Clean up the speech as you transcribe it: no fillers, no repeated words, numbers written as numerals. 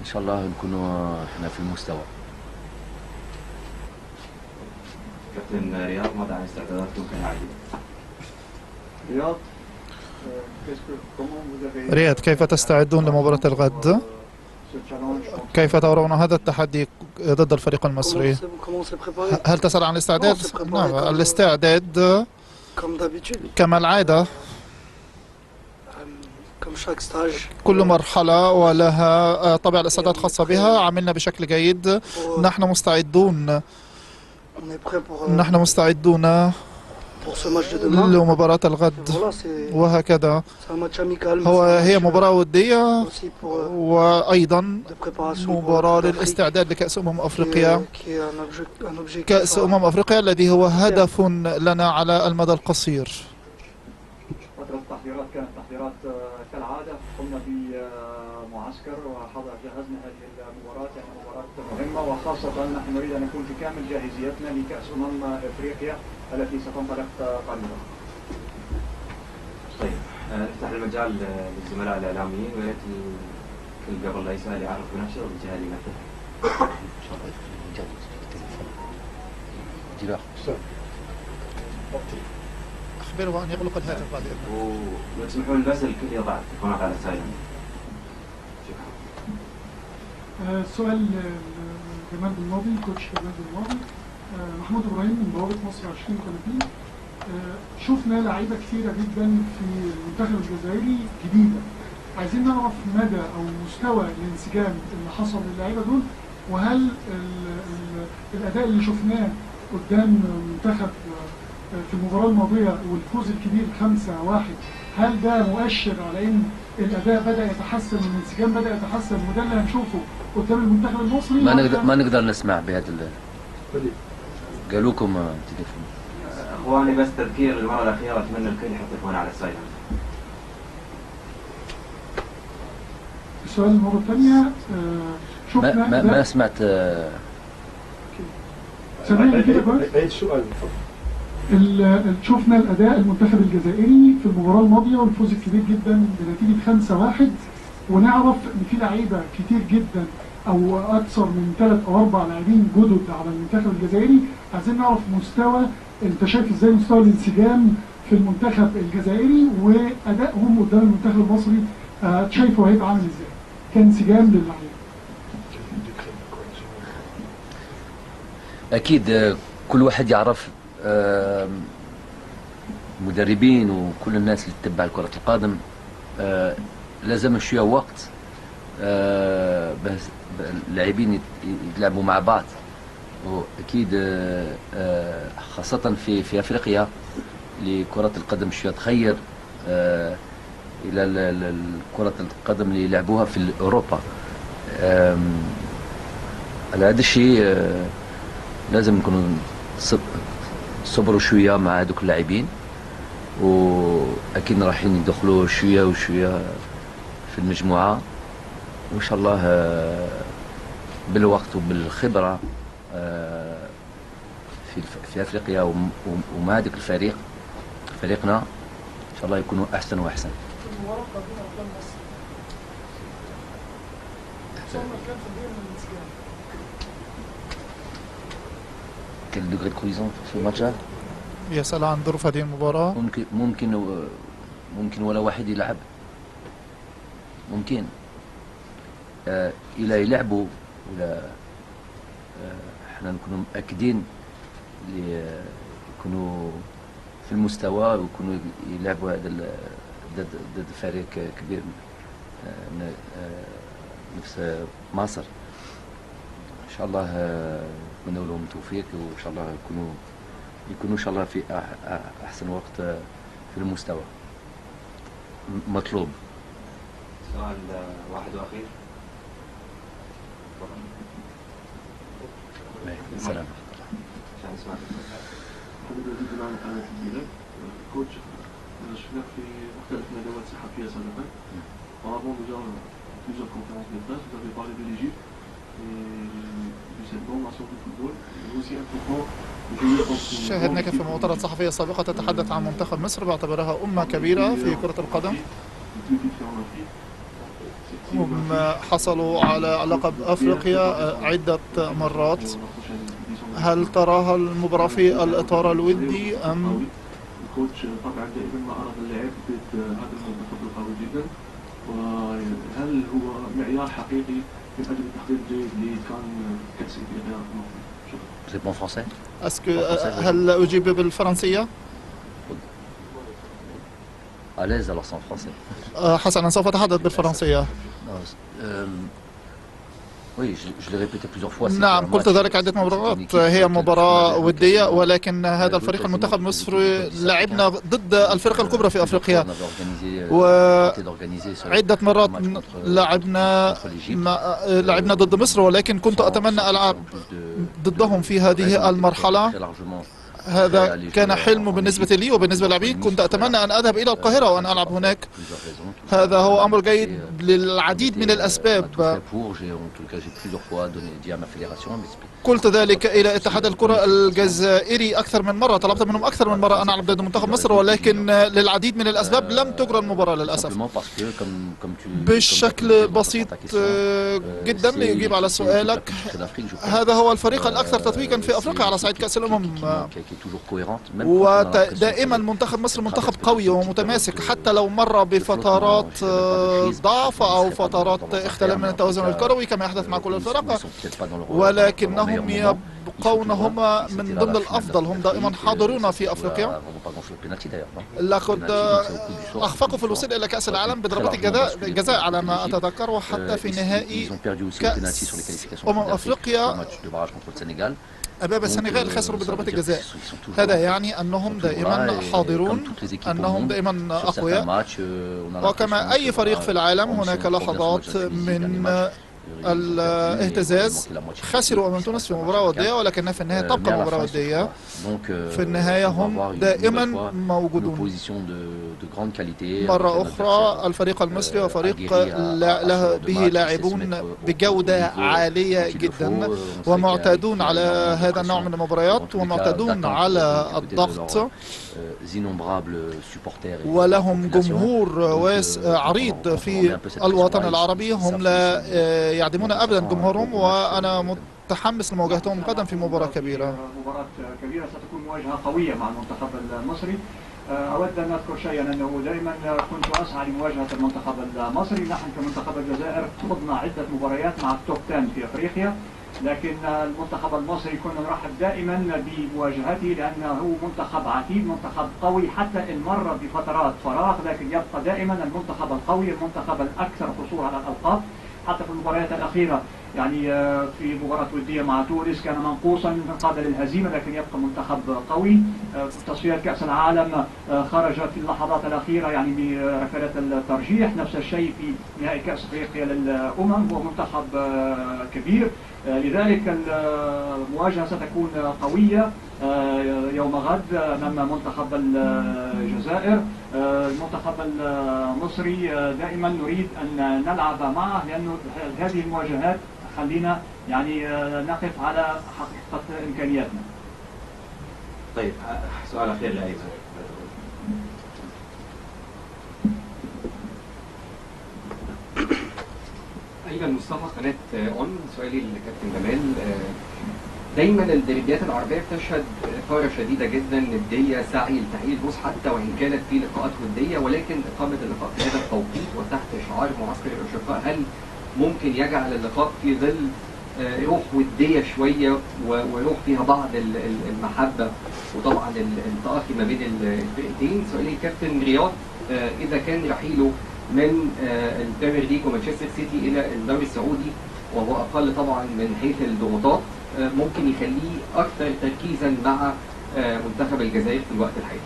ان شاء الله نكونوا احنا في المستوى. كابتن رياض، ماذا عن استعداداتكم كالعادة؟ رياض رياض، كيف تستعدون لمباراة الغد؟ كيف ترون هذا التحدي ضد الفريق المصري؟ هل تسأل عن الاستعداد؟ نعم، الاستعداد كما العادة. كل مرحلة ولها طابع الاستعداد خاصة بها. عملنا بشكل جيد. نحن مستعدون لمباراة الغد، وهكذا. هي مباراة ودية وأيضا مباراة للاستعداد لكأس أفريقيا. كأس أفريقيا الذي هو هدف لنا على المدى القصير. فترة التحضيرات كانت تحضيرات كالعادة. قمنا بمعسكر جهزنا هذه المباراة، يعني مباراة مهمة، وخاصة نحن نريد أن نكون في كامل جاهزيتنا لكأس أفريقيا التي ستنطلق قريبا. طيب، نفتح المجال للزملاء الإعلاميين، ويا ريت الكل قبل لا يسأل يعرف بنفسه وبالجهة اللي يمثلها. ان شاء الله. أخبره أن يغلق الهاتف بعد إذنك. ولو تسمحوا لي بس الكل يضع تليفونات على السايلنت. شكرا. سؤال جمال بالماضي، كوتش جمال بالماضي. محمود إبراهيم من بوابة مصر 2030. شفنا لعيبة كثيرة جدا في المنتخب الجزائري جديدة. عايزين نعرف مدى أو مستوى الانسجام اللي حصل للعيبة دول، وهل الأداء اللي شفناه قدام المنتخب في المباراة الماضية والفوز الكبير 5-1، هل ده مؤشر على إن الأداء بدأ يتحسن والانسجام بدأ يتحسن، وده اللي هنشوفه قدام المنتخب المصري؟ ما نقدر نسمع بهذا قالوا لكم تليفون. اخواني، بس تذكير المرة الأخيرة، أتمنى الكل يحط تليفونه على السايلنت. السؤال المرة الثانية، شفنا ما سمعت. سامعني كده كويس؟ عيد السؤال. شفنا الأداء المنتخب الجزائري في المباراة الماضية والفوز الكبير جدا بنتيجة 5-1، ونعرف إن في لعيبة كتير جدا أو أكثر من 3 أو 4 لاعبين جدد على المنتخب الجزائري. عايزين نعرف مستوى، أنت شايف إزاي مستوى الانسجام في المنتخب الجزائري وأدائهم قدام المنتخب المصري؟ شايفه هيبقى عامل إزاي كانسجام للعيبة؟ أكيد كل واحد يعرف، مدربين وكل الناس اللي تتبع كرة القدم لازم شوية وقت بس اللاعبين يلعبوا مع بعض. وأكيد خاصة في أفريقيا لكرة القدم شوية تغير إلى كرة القدم اللي يلعبوها في أوروبا. على هذا الشيء لازم نكونوا صبروا شوية مع هذوك اللاعبين، وأكيد رايحين يدخلوا شوية وشوية في المجموعة، وإن شاء الله بالوقت وبالخبرة في أفريقيا ومع هذاك فريقنا إن شاء الله يكونوا أحسن وأحسن. Quel degré de cohésion في الماتش؟ يسأل عن ظروف هذه المباراة. ممكن ولا واحد يلعب، ممكن إلا يلعبوا ولا احنا نكونوا مأكدين اللي يكونوا في المستوى ويكونوا يلعبوا هذا ضد فريق كبير نفس مصر. ان شاء الله نتمنى لهم التوفيق، وان شاء الله يكونوا ان شاء الله في احسن وقت في المستوى مطلوب. سؤال واحد واخير. السلام. عشان نسمع كوتش، شفناك في مختلف الندوات الصحفية سابقا. Auparavant déjà plusieurs conférences de presse, vous avez parlé de l'Égypte et de cette grande nation du football. C'est aussi important de jouer contre. شاهدناك في مؤتمرات صحفية سابقة تتحدث عن منتخب مصر باعتبارها أمة كبيرة في كرة القدم. هم حصلوا على لقب أفريقيا عدة مرات. هل تراها المباراة في الإطار الودي أم؟ الكوتش طبعا دائما ما أراد اللعب ضد هذا المنتخب القوي جدا، وهل هو معيار حقيقي من أجل التحضير الجيد لكان كأس إفريقيا المقبل؟ هل أجيب بالفرنسية؟ حسنا، سوف أتحدث بالفرنسية. نعم، قلت ذلك عدة مرات. هي مباراة ودية، ولكن هذا الفريق المنتخب المصري لعبنا ضد الفرق الكبرى في أفريقيا، وعدة مرات لعبنا ضد مصر، ولكن كنت أتمنى ألعب ضدهم في هذه المرحلة. هذا كان حلم بالنسبة لي وبالنسبة للاعبين. كنت أتمنى أن أذهب إلى القاهرة وأن ألعب هناك. هذا هو أمر جيد للعديد من الأسباب. قلت ذلك إلى اتحاد الكرة الجزائري أكثر من مرة، طلبت منهم أكثر من مرة أن ألعب ضد منتخب مصر، ولكن للعديد من الأسباب لم تجرى المباراة للأسف. بشكل بسيط جدا ليجيب على سؤالك، هذا هو الفريق الأكثر تتويجا في أفريقيا على صعيد كأس الأمم، ودائما منتخب مصر منتخب قوي ومتماسك، حتى لو مر بفترات ضعف أو فترات اختلال من التوازن الكروي كما يحدث مع كل الفرق، ولكنهم يبقون هم من ضمن الأفضل. هم دائما حاضرون في أفريقيا. لقد أخفقوا في الوصول إلى كأس العالم بضربات الجزاء على ما أتذكر، وحتى في نهائي كأس أفريقيا أمام السنغال خسروا بضربات الجزاء. هذا يعني أنهم دائما حاضرون، أنهم دائما أقوياء، وكما أي فريق في العالم هناك لحظات من الاهتزاز. خسروا أمام تونس في مباراة ودية، ولكنها في النهاية تبقى مباراة ودية. في النهاية هم دائما موجودون. مرة أخرى الفريق المصري هو فريق به لاعبون بجودة عالية جدا، ومعتادون على هذا النوع من المباريات، ومعتادون على الضغط، ولهم جمهور عريض في الوطن العربي. هم لا يعدمون أبدا جمهورهم، وأنا متحمس لمواجهتهم غدا في مباراة كبيرة. مباراة كبيرة ستكون مواجهة قوية مع المنتخب المصري. أود أن أذكر شيئا، أنه دائما كنت أسعى لمواجهة المنتخب المصري. نحن كمنتخب الجزائر خضنا عدة مباريات مع التوب 10 في أفريقيا، لكن المنتخب المصري كنا نرحب دائما بمواجهته، لأنه منتخب عتيد، منتخب قوي، حتى إن مر بفترات فراغ لكن يبقى دائما المنتخب القوي، المنتخب الأكثر حصول على الألقاب. حتى في المباريات الأخيرة، يعني في مباراة ودية مع تونس كان منقوصا قابل للهزيمة، لكن يبقى منتخب قوي. في تصفيات كأس العالم خرج في اللحظات الأخيرة يعني بركلات الترجيح. نفس الشيء في نهائي كأس أفريقيا للأمم، هو منتخب كبير. لذلك المواجهة ستكون قوية يوم غد أمام منتخب الجزائر. المنتخب المصري دائما نريد أن نلعب معه، لأنه هذه المواجهات خلينا يعني نقف على حقيقة إمكانياتنا. طيب، سؤال أخير لأيضا. أيضا مصطفى قناة أون، سؤالي للكابتن جمال. دايما الدربيات العربية بتشهد إثارة شديدة جدا، ندية، سعي لتحقيق الفوز حتى وإن كانت في لقاءات ودية، ولكن إقامة اللقاء في هذا التوقيت وتحت شعار معسكر الأشقاء، هل ممكن يجعل اللقاء في ظل روح ودية شوية وروح فيها بعض المحبة وطبعا التأخي ما بين الفرقتين؟ سؤالي للكابتن رياض، إذا كان رحيله من البريمير ليج ومانشستر سيتي إلى الدوري السعودي، وهو أقل طبعا من حيث الضغوطات، ممكن يخليه أكثر تركيزا مع منتخب الجزائر في الوقت الحالي.